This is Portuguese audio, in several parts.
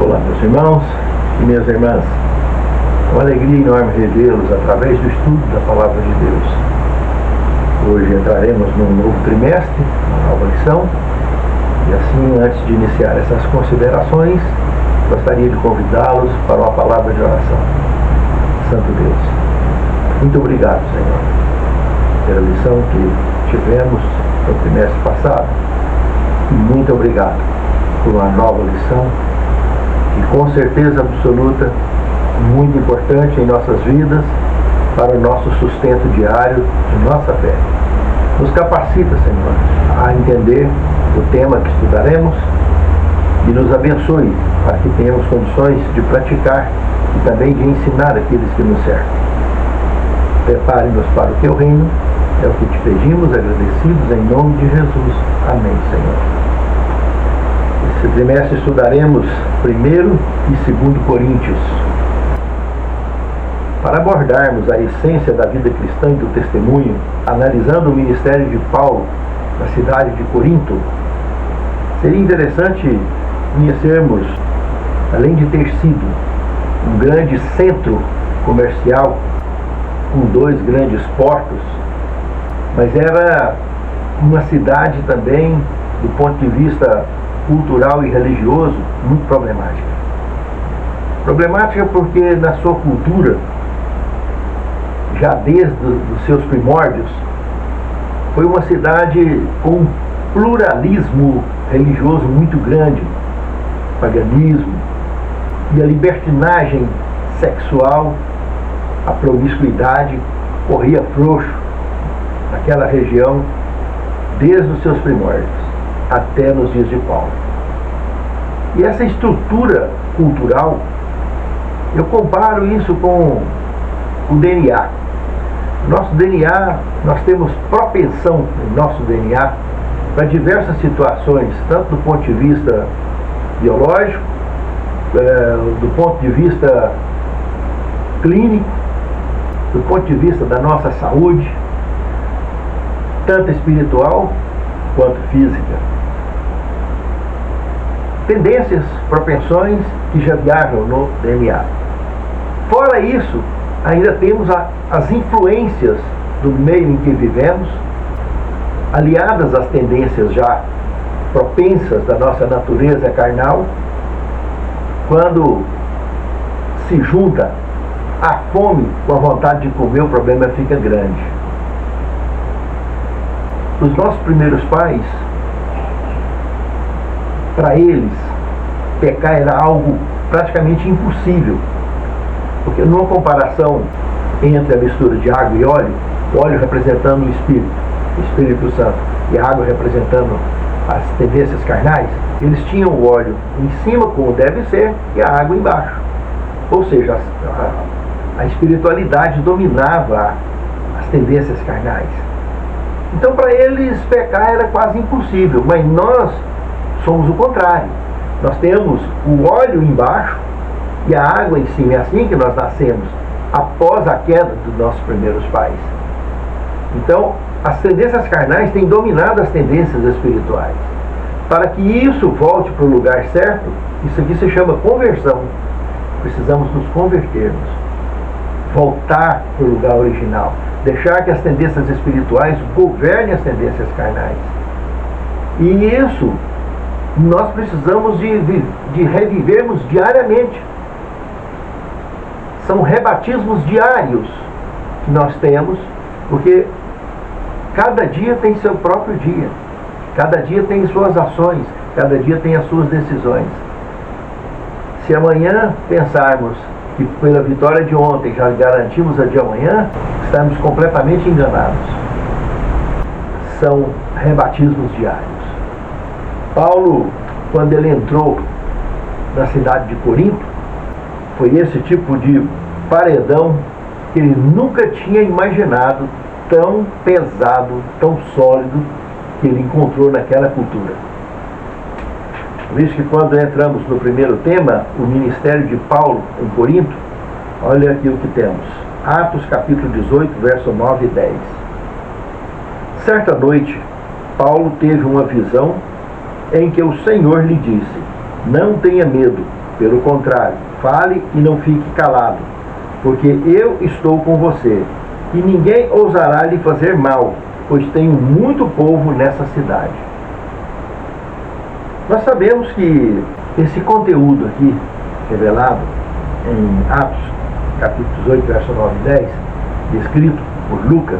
Olá, meus irmãos e minhas irmãs. É uma alegria enorme revê-los através do estudo da Palavra de Deus. Hoje entraremos num novo trimestre, uma nova lição, e assim, antes de iniciar essas considerações, gostaria de convidá-los para uma palavra de oração. Santo Deus, muito obrigado, Senhor, pela lição que tivemos no trimestre passado, e muito obrigado por uma nova lição que, com certeza absoluta, muito importante em nossas vidas para o nosso sustento diário de nossa fé. Nos capacita, Senhor, a entender o tema que estudaremos e nos abençoe para que tenhamos condições de praticar e também de ensinar aqueles que nos cercam. Prepare-nos para o Teu reino, é o que te pedimos, agradecidos em nome de Jesus. Amém, Senhor. Esse trimestre estudaremos 1º e 2º Coríntios. Para abordarmos a essência da vida cristã e do testemunho, analisando o ministério de Paulo na cidade de Corinto, seria interessante conhecermos, além de ter sido um grande centro comercial com 2 grandes portos, mas era uma cidade também, do ponto de vista cultural e religioso, muito problemática. Problemática porque na sua cultura, já desde os seus primórdios, foi uma cidade com um pluralismo religioso muito grande, paganismo, e a libertinagem sexual, a promiscuidade corria frouxo naquela região desde os seus primórdios até nos dias de Paulo. E essa estrutura cultural, eu comparo isso com o DNA. Nosso DNA, nós temos propensão em nosso DNA para diversas situações, tanto do ponto de vista biológico, do ponto de vista clínico, do ponto de vista da nossa saúde, tanto espiritual quanto física. Tendências, propensões que já viajam no DNA. Fora isso, ainda temos as influências do meio em que vivemos, aliadas às tendências já propensas da nossa natureza carnal. Quando se junta a fome com a vontade de comer, o problema fica grande. Os nossos primeiros pais, para eles, pecar era algo praticamente impossível, porque numa comparação entre a mistura de água e óleo, o óleo representando o Espírito Santo, e a água representando as tendências carnais, eles tinham o óleo em cima, como deve ser, e a água embaixo. Ou seja, a espiritualidade dominava as tendências carnais. Então, para eles, pecar era quase impossível, mas nós somos o contrário. Nós temos o óleo embaixo e a água em cima. É assim que nós nascemos, após a queda dos nossos primeiros pais. Então, as tendências carnais têm dominado as tendências espirituais. Para que isso volte para o lugar certo, isso aqui se chama conversão. Precisamos nos convertermos, voltar para o lugar original, deixar que as tendências espirituais governem as tendências carnais. E isso nós precisamos de revivermos diariamente. São rebatismos diários que nós temos, porque cada dia tem seu próprio dia, cada dia tem suas ações, cada dia tem as suas decisões. Se amanhã pensarmos que pela vitória de ontem já garantimos a de amanhã, estamos completamente enganados. São rebatismos diários. Paulo, quando ele entrou na cidade de Corinto, foi esse tipo de paredão que ele nunca tinha imaginado, tão pesado, tão sólido, que ele encontrou naquela cultura. Por isso que quando entramos no primeiro tema, o ministério de Paulo em Corinto, olha aqui o que temos. Atos capítulo 18, verso 9 e 10. Certa noite, Paulo teve uma visão em que o Senhor lhe disse: não tenha medo, pelo contrário, fale e não fique calado, porque eu estou com você, e ninguém ousará lhe fazer mal, pois tenho muito povo nessa cidade. Nós sabemos que esse conteúdo aqui, revelado em Atos, capítulo 18, verso 9 e 10, descrito por Lucas,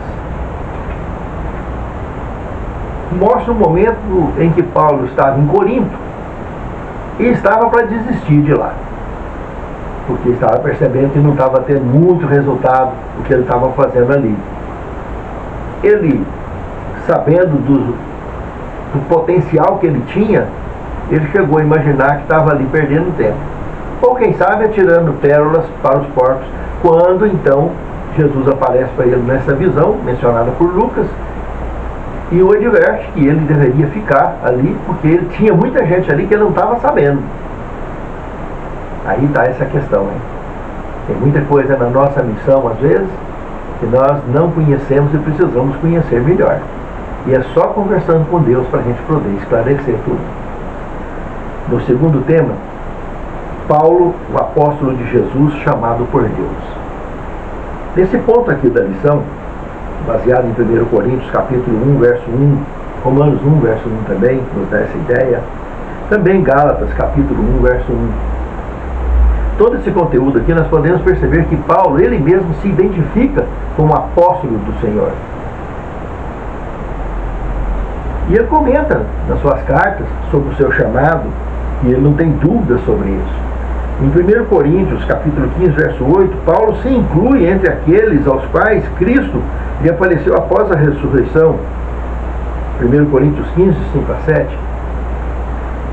mostra um momento em que Paulo estava em Corinto e estava para desistir de lá, porque estava percebendo que não estava tendo muito resultado o que ele estava fazendo ali. Ele, sabendo do potencial que ele tinha, ele chegou a imaginar que estava ali perdendo tempo, ou quem sabe atirando pérolas para os porcos, quando então Jesus aparece para ele nessa visão mencionada por Lucas e o adverte que ele deveria ficar ali, porque ele tinha muita gente ali que ele não estava sabendo. Aí está essa questão, hein? Tem muita coisa na nossa missão, às vezes, que nós não conhecemos e precisamos conhecer melhor. E é só conversando com Deus para a gente poder esclarecer tudo. No segundo tema, Paulo, o apóstolo de Jesus, chamado por Deus. Nesse ponto aqui da lição, baseado em 1 Coríntios, capítulo 1, verso 1, Romanos 1, verso 1 também, nos dá essa ideia. Também Gálatas, capítulo 1, verso 1. Todo esse conteúdo aqui nós podemos perceber que Paulo, ele mesmo se identifica como apóstolo do Senhor. E ele comenta nas suas cartas sobre o seu chamado, e ele não tem dúvida sobre isso. Em 1 Coríntios, capítulo 15, verso 8, Paulo se inclui entre aqueles aos quais Cristo lhe apareceu após a ressurreição. 1 Coríntios 15, 5 a 7.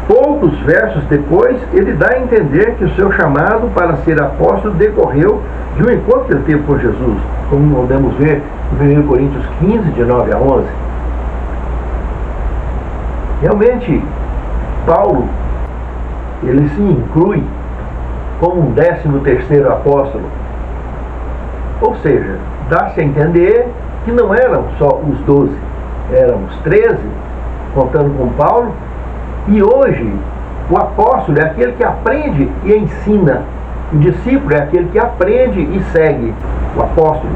Poucos versos depois, ele dá a entender que o seu chamado para ser apóstolo decorreu de um encontro que ele teve com Jesus, como podemos ver em 1 Coríntios 15, de 9 a 11. Realmente, Paulo, ele se inclui como um 13º apóstolo. Ou seja, dá-se a entender que não eram só os 12, eram os 13, contando com Paulo. E hoje, o apóstolo é aquele que aprende e ensina. O discípulo é aquele que aprende e segue. O apóstolo,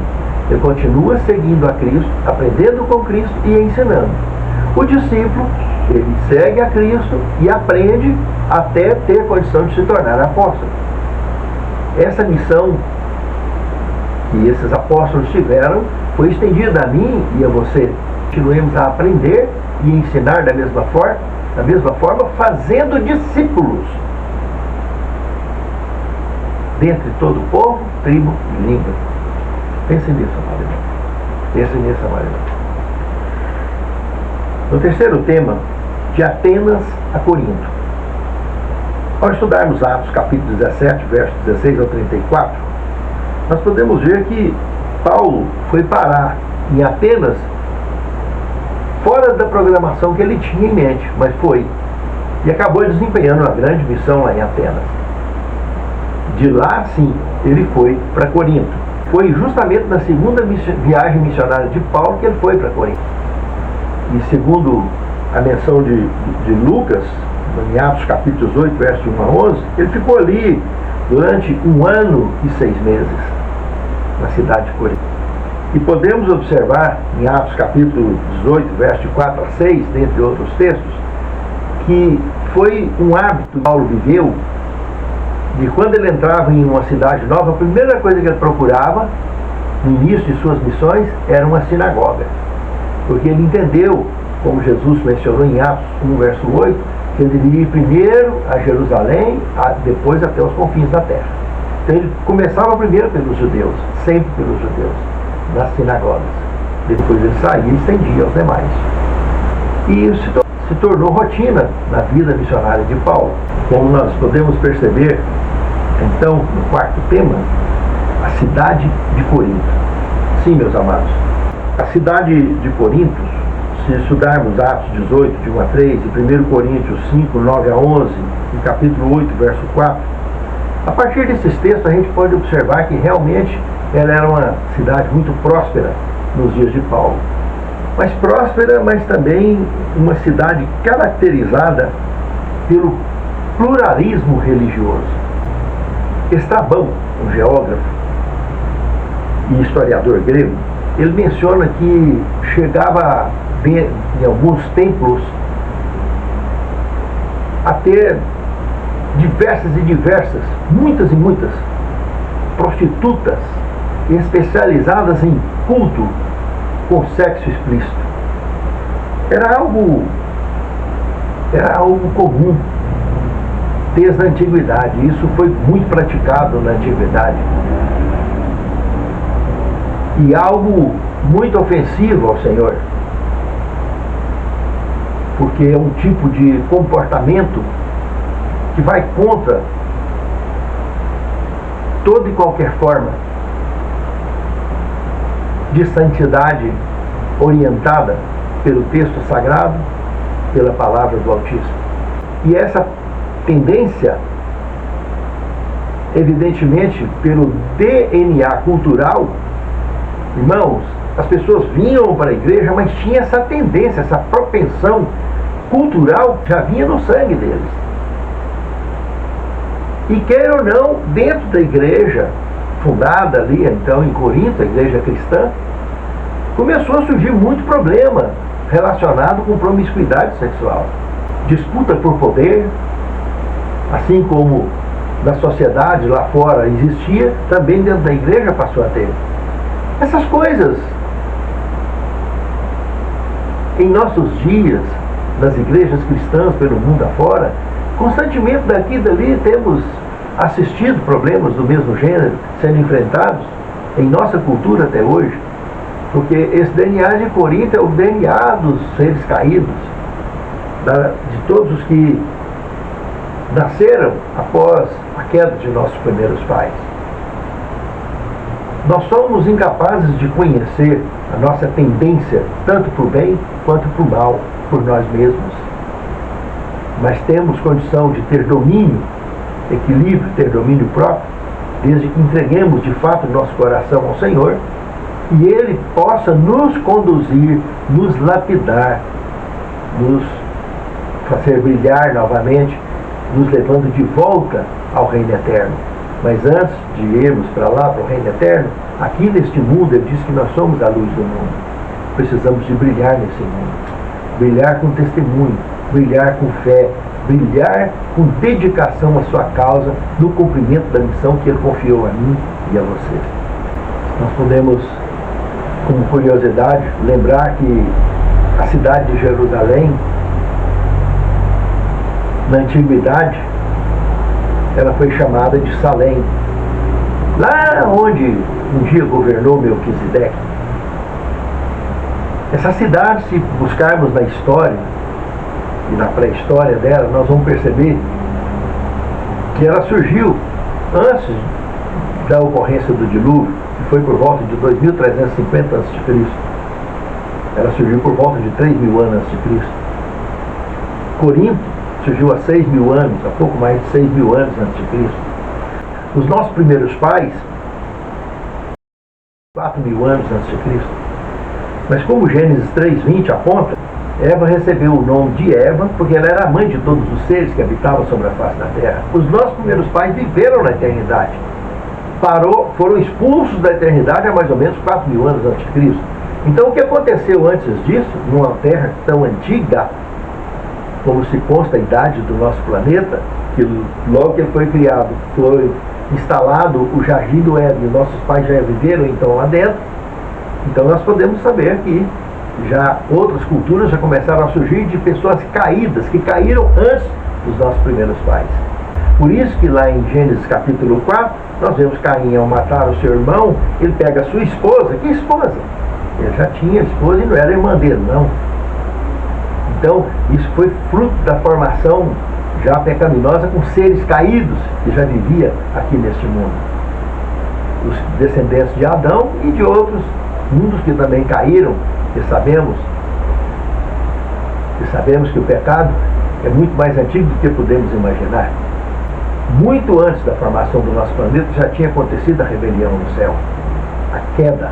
ele continua seguindo a Cristo, aprendendo com Cristo e ensinando. O discípulo, ele segue a Cristo e aprende até ter condição de se tornar apóstolo. Essa missão que esses apóstolos tiveram foi estendida a mim e a você. Continuemos a aprender e ensinar da mesma forma, fazendo discípulos dentre todo o povo, tribo e língua. Pense nisso, amado irmão. Pense nisso, amado irmão. No terceiro tema, de Atenas a Corinto. Ao estudarmos Atos capítulo 17, versos 16 ao 34, nós podemos ver que Paulo foi parar em Atenas fora da programação que ele tinha em mente, mas foi. E acabou desempenhando uma grande missão lá em Atenas. De lá, sim, ele foi para Corinto. foi justamente na segunda viagem missionária de Paulo que ele foi para Corinto. E segundo a menção de Lucas, em Atos capítulos 8, versos 1 a 11, ele ficou ali durante 1 ano e 6 meses, na cidade de Corinto. E podemos observar em Atos capítulo 18, versos 4 a 6, dentre outros textos, que foi um hábito que Paulo viveu, de quando ele entrava em uma cidade nova, a primeira coisa que ele procurava, no início de suas missões, era uma sinagoga. Porque ele entendeu, como Jesus mencionou em Atos 1, verso 8, que ele deveria ir primeiro a Jerusalém, depois até os confins da terra. Então ele começava primeiro pelos judeus, sempre pelos judeus, nas sinagogas. Depois ele saía e estendia aos demais. E isso se tornou rotina na vida missionária de Paulo. Como nós podemos perceber, então, no quarto tema, a cidade de Corinto. Sim, meus amados, a cidade de Corinto, se estudarmos Atos 18, de 1 a 3, e 1 Coríntios 5, 9 a 11, e capítulo 8, verso 4, a partir desses textos a gente pode observar que realmente ela era uma cidade muito próspera nos dias de Paulo. Mas próspera, mas também uma cidade caracterizada pelo pluralismo religioso. Estrabão, um geógrafo e historiador grego, ele menciona que chegava em alguns templos a ter muitas e muitas prostitutas especializadas em culto com sexo explícito. Era algo comum desde a antiguidade. Isso foi muito praticado na antiguidade. E algo muito ofensivo ao Senhor. Porque é um tipo de comportamento que vai contra toda e qualquer forma de santidade orientada pelo texto sagrado, pela palavra do Altíssimo. E essa tendência, evidentemente, pelo DNA cultural, irmãos, as pessoas vinham para a igreja, mas tinha essa tendência, essa propensão cultural já vinha no sangue deles. E quer ou não, dentro da igreja, fundada ali então em Corinto, a igreja cristã, começou a surgir muito problema relacionado com promiscuidade sexual. Disputa por poder, assim como na sociedade lá fora existia, também dentro da igreja passou a ter. Essas coisas, em nossos dias, nas igrejas cristãs pelo mundo afora, constantemente daqui e dali temos assistido problemas do mesmo gênero sendo enfrentados em nossa cultura até hoje, porque esse DNA de Corinto é o DNA dos seres caídos, de todos os que nasceram após a queda de nossos primeiros pais. Nós somos incapazes de conhecer a nossa tendência, tanto para o bem quanto para o mal, por nós mesmos. Mas temos condição de ter domínio, equilíbrio, ter domínio próprio, desde que entreguemos de fato o nosso coração ao Senhor e Ele possa nos conduzir, nos lapidar, nos fazer brilhar novamente, nos levando de volta ao reino eterno. Mas antes de irmos para lá, para o reino eterno, aqui neste mundo, Ele diz que nós somos a luz do mundo. Precisamos de brilhar nesse mundo. Brilhar com testemunho, brilhar com fé, brilhar com dedicação à sua causa, no cumprimento da missão que Ele confiou a mim e a você. Nós podemos, como curiosidade, lembrar que a cidade de Jerusalém, na antiguidade, ela foi chamada de Salém, lá onde um dia governou Melquisedeque. Essa cidade, se buscarmos na história e na pré-história dela, nós vamos perceber que ela surgiu antes da ocorrência do dilúvio, que foi por volta de 2350 a.C. Ela surgiu por volta de 3.000 anos a.C. Corinto surgiu há 6.000 anos, há pouco mais de 6.000 anos antes de Cristo. Os nossos primeiros pais 4.000 anos antes de Cristo. Mas como Gênesis 3:20 aponta, Eva recebeu o nome de Eva porque ela era a mãe de todos os seres que habitavam sobre a face da terra. Os nossos primeiros pais viveram na eternidade. Foram expulsos da eternidade há mais ou menos 4.000 anos antes de Cristo. Então o que aconteceu antes disso, numa terra tão antiga, como se consta a idade do nosso planeta, que logo que ele foi criado, foi instalado o Jardim do Éden, nossos pais já viveram então lá dentro, então nós podemos saber que já outras culturas já começaram a surgir de pessoas caídas, que caíram antes dos nossos primeiros pais. Por isso que lá em Gênesis capítulo 4, nós vemos Caim, ao matar o seu irmão, ele pega a sua esposa. Que esposa? Ele já tinha esposa e não era irmã dele, não. Então, isso foi fruto da formação já pecaminosa com seres caídos que já vivia aqui neste mundo. Os descendentes de Adão e de outros mundos que também caíram, que sabemos que o pecado é muito mais antigo do que podemos imaginar. Muito antes da formação do nosso planeta já tinha acontecido a rebelião no céu, a queda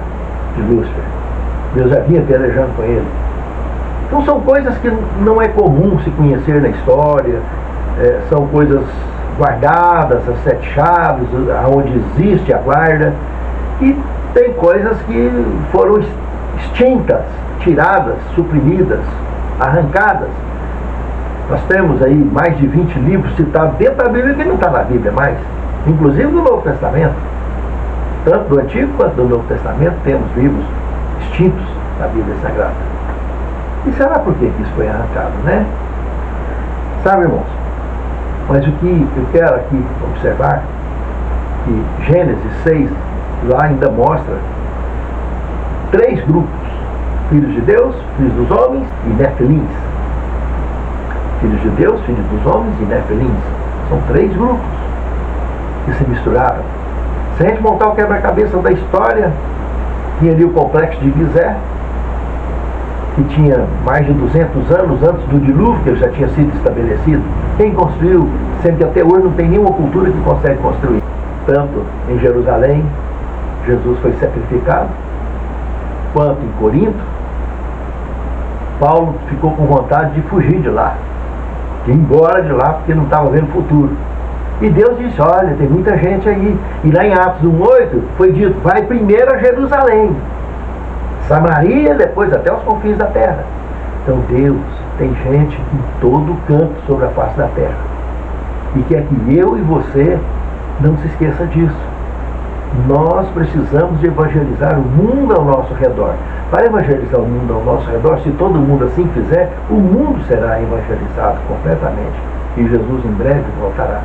de Lúcifer. Deus já vinha pelejando com ele. Então são coisas que não é comum se conhecer na história, são coisas guardadas, as 7 chaves, onde existe a guarda, e tem coisas que foram extintas, tiradas, suprimidas, arrancadas. Nós temos aí mais de 20 livros citados dentro da Bíblia que não está na Bíblia mais, inclusive no Novo Testamento. Tanto do Antigo quanto do Novo Testamento temos livros extintos da Bíblia Sagrada. E será por que isso foi arrancado, né? Sabe, irmãos? Mas o que eu quero aqui observar, que Gênesis 6 lá ainda mostra 3 grupos: filhos de Deus, filhos dos homens e Nefilins. Filhos de Deus, filhos dos homens e Nefilins. São 3 grupos que se misturaram. Se a gente montar o quebra-cabeça da história, tinha ali o complexo de Gizé, que tinha mais de 200 anos antes do dilúvio, que ele já tinha sido estabelecido. Quem construiu, sendo que até hoje não tem nenhuma cultura que consegue construir. Tanto em Jerusalém, Jesus foi sacrificado, quanto em Corinto, Paulo ficou com vontade de fugir de lá, de ir embora de lá, porque não estava vendo futuro. E Deus disse: olha, tem muita gente aí. E lá em Atos 1:8 foi dito: vai primeiro a Jerusalém, Samaria, depois até os confins da terra. Então Deus tem gente em todo canto sobre a face da terra, e quer que eu e você não se esqueça disso. Nós precisamos de evangelizar o mundo ao nosso redor. Para evangelizar o mundo ao nosso redor, se todo mundo assim fizer, o mundo será evangelizado completamente, e Jesus em breve voltará.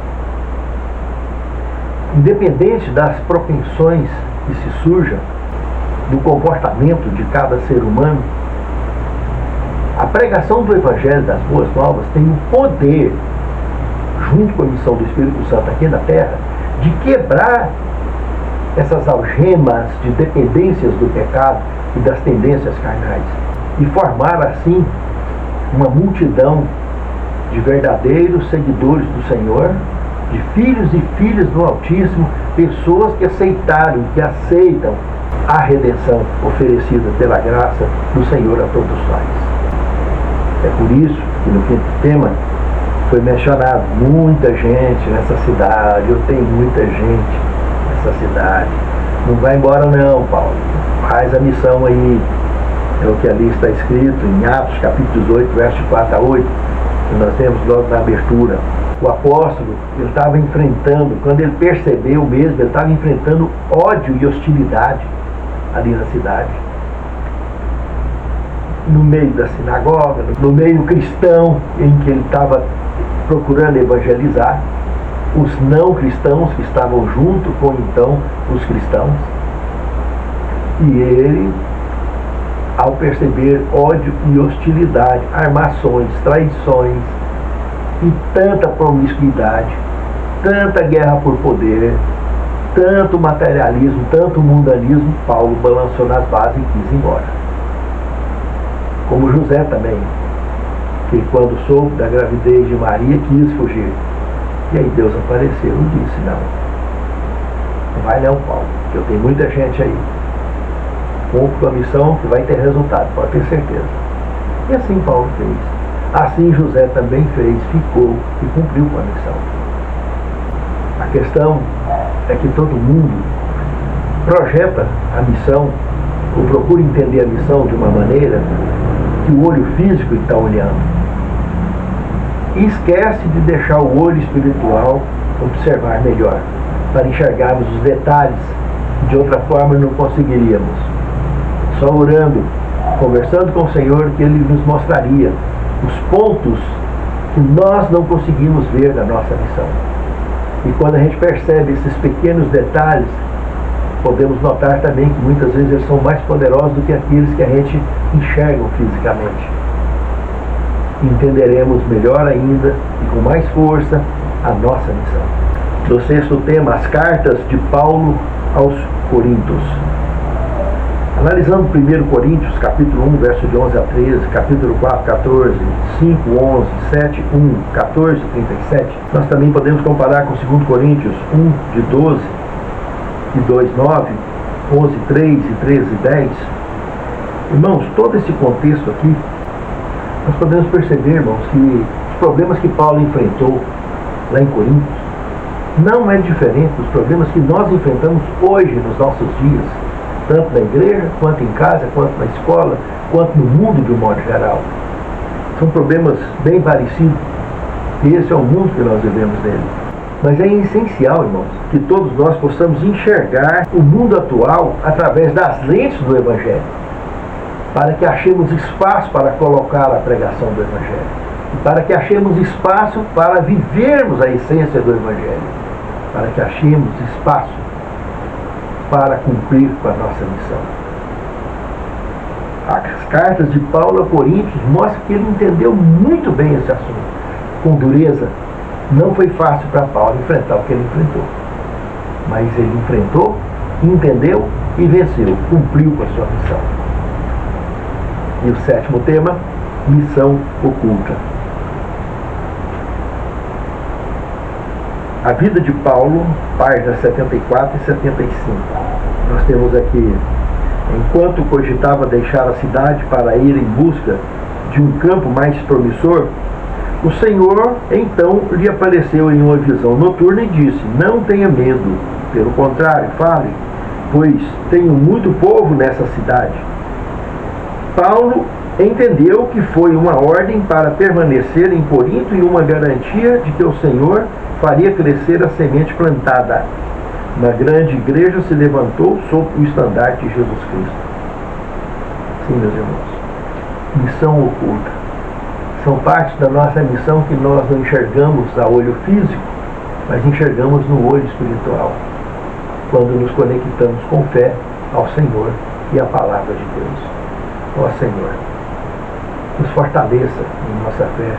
Independente das propensões que se surjam do comportamento de cada ser humano, a pregação do Evangelho das Boas Novas tem o poder, junto com a missão do Espírito Santo aqui na Terra, de quebrar essas algemas de dependências do pecado e das tendências carnais, e formar assim uma multidão de verdadeiros seguidores do Senhor, de filhos e filhas do Altíssimo, pessoas que aceitaram, que aceitam a redenção oferecida pela graça do Senhor a todos nós. É por isso que no 5º tema foi mencionado: muita gente nessa cidade, eu tenho muita gente nessa cidade. Não vai embora não, Paulo, faz a missão aí. É o que ali está escrito em Atos capítulo 18, versos 4 a 8, que nós temos logo na abertura. O apóstolo, ele estava enfrentando, quando ele percebeu mesmo, ele estava enfrentando ódio e hostilidade ali na cidade, no meio da sinagoga, no meio cristão em que ele estava procurando evangelizar, os não cristãos que estavam junto com então os cristãos. E ele, ao perceber ódio e hostilidade, armações, traições e tanta promiscuidade, tanta guerra por poder, tanto materialismo, tanto mundanismo, Paulo balançou nas bases e quis ir embora. Como José também, que quando soube da gravidez de Maria quis fugir. E aí Deus apareceu e disse: não vai não, Paulo, que eu tenho muita gente aí. cumpre a missão que vai ter resultado, pode ter certeza. E assim Paulo fez. Assim José também fez, ficou e cumpriu com a missão. A questão é que todo mundo projeta a missão, ou procura entender a missão de uma maneira que o olho físico está olhando. E esquece de deixar o olho espiritual observar melhor, para enxergarmos os detalhes que de outra forma não conseguiríamos. Só orando, conversando com o Senhor, que Ele nos mostraria os pontos que nós não conseguimos ver na nossa missão. E quando a gente percebe esses pequenos detalhes, podemos notar também que muitas vezes eles são mais poderosos do que aqueles que a gente enxerga fisicamente. Entenderemos melhor ainda e com mais força a nossa missão. No sexto tema, as cartas de Paulo aos Coríntios. Analisando 1 Coríntios, capítulo 1, verso de 11 a 13, capítulo 4, 14, 5, 11, 7, 1, 14, 37, nós também podemos comparar com 2 Coríntios 1, de 12, e 2, 9, 11, 3 e 13, 10. Irmãos, todo esse contexto aqui, nós podemos perceber, irmãos, que os problemas que Paulo enfrentou lá em Coríntios não é diferente dos problemas que nós enfrentamos hoje nos nossos dias, tanto na igreja, quanto em casa, quanto na escola, quanto no mundo de um modo geral. São problemas bem parecidos, e esse é o mundo que nós vivemos nele. Mas é essencial, irmãos, que todos nós possamos enxergar o mundo atual através das lentes do Evangelho, para que achemos espaço para colocar a pregação do Evangelho, e para que achemos espaço para vivermos a essência do Evangelho, para que achemos espaço para cumprir com a nossa missão. As cartas de Paulo a Coríntios mostram que ele entendeu muito bem esse assunto, com dureza. Não foi fácil para Paulo enfrentar o que ele enfrentou, mas ele enfrentou, entendeu e venceu, cumpriu com a sua missão. E o sétimo tema, missão oculta. A vida de Paulo, páginas 74 e 75. Nós temos aqui: enquanto cogitava deixar a cidade para ir em busca de um campo mais promissor, o Senhor então lhe apareceu em uma visão noturna e disse: não tenha medo, pelo contrário, fale, pois tenho muito povo nessa cidade. Paulo entendeu que foi uma ordem para permanecer em Corinto e uma garantia de que o Senhor faria crescer a semente plantada. Uma grande igreja se levantou sob o estandarte de Jesus Cristo. Sim, meus irmãos, missão oculta. São partes da nossa missão que nós não enxergamos a olho físico, mas enxergamos no olho espiritual, quando nos conectamos com fé ao Senhor e à palavra de Deus. Ó Senhor, nos fortaleça em nossa fé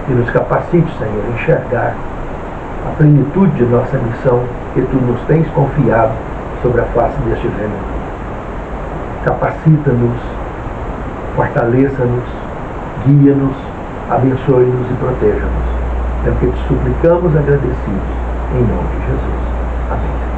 e nos capacite, Senhor, a enxergar a plenitude de nossa missão que Tu nos tens confiado sobre a face deste reino. Capacita-nos, fortaleça-nos, guia-nos, abençoe-nos e proteja-nos. É o que te suplicamos agradecidos, em nome de Jesus. Amém.